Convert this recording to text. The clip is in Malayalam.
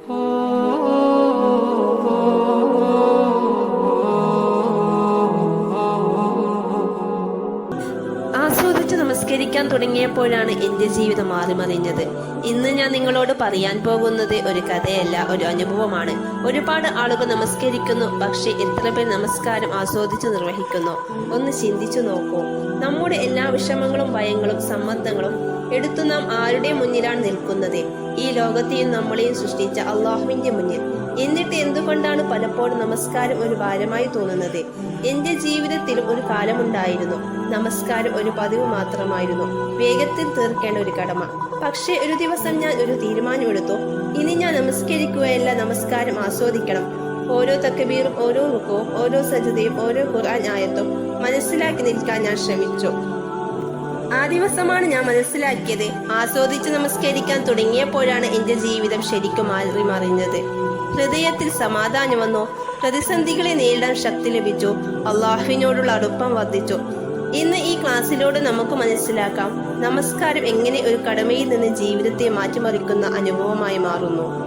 ആസ്വദിച്ച് നമസ്കരിക്കാൻ തുടങ്ങിയപ്പോഴാണ് എൻ്റെ ജീവിതം മാറിമറിഞ്ഞത്. ഇന്ന് ഞാൻ നിങ്ങളോട് പറയാൻ പോകുന്നത് ഒരു കഥയല്ല, ഒരു അനുഭവമാണ്. ഒരുപാട് ആളുകൾ നമസ്കരിക്കുന്നു, പക്ഷെ എത്ര പേർ നമസ്കാരം ആസ്വദിച്ച് നിർവഹിക്കുന്നു? ഒന്ന് ചിന്തിച്ചു നോക്കൂ. നമ്മുടെ എല്ലാ വിഷമങ്ങളും ഭയങ്ങളും സമ്മർദ്ദങ്ങളും എടുത്തു നാം ആരുടെ മുന്നിലാണ് നിൽക്കുന്നത്? ഈ ലോകത്തെയും നമ്മളെയും സൃഷ്ടിച്ച അള്ളാഹുവിന്റെ മുന്നിൽ. എന്നിട്ട് എന്തുകൊണ്ടാണ് പലപ്പോഴും നമസ്കാരം ഒരു ഭാരമായി തോന്നുന്നത്? എന്റെ ജീവിതത്തിലും ഒരു കാലമുണ്ടായിരുന്നു നമസ്കാരം ഒരു പതിവ് മാത്രമായിരുന്നു, വേഗത്തിൽ തീർക്കേണ്ട ഒരു കടമ. പക്ഷേ ഒരു ദിവസം ഞാൻ ഒരു തീരുമാനമെടുത്തു. ഇനി ഞാൻ നമസ്കരിക്കുകയല്ല, നമസ്കാരം ആസ്വദിക്കണം. ഓരോ തക്ബീറും, ഓരോ റുക്കുവും, ഓരോ സജ്ദയും, ഓരോ ഖുർആൻ ആയത്തും മനസ്സിലാക്കി നിൽക്കാൻ ഞാൻ ശ്രമിച്ചു. ആ ദിവസമാണ് ഞാൻ മനസ്സിലാക്കിയത്, ആസ്വദിച്ച് നമസ്കരിക്കാൻ തുടങ്ങിയപ്പോഴാണ് എന്റെ ജീവിതം ശരിക്കും മാറിമറിഞ്ഞത്. ഹൃദയത്തിൽ സമാധാനം വന്നു, പ്രതിസന്ധികളെ നേരിടാൻ ശക്തി ലഭിച്ചു, അള്ളാഹുവിനോടുള്ള അടുപ്പം വർദ്ധിച്ചു. ഇന്ന് ഈ ക്ലാസ്സിലൂടെ നമുക്ക് മനസ്സിലാക്കാം നമസ്കാരം എങ്ങനെ ഒരു കടമയിൽ നിന്ന് ജീവിതത്തെ മാറ്റിമറിക്കുന്ന അനുഭവമായി മാറുന്നു.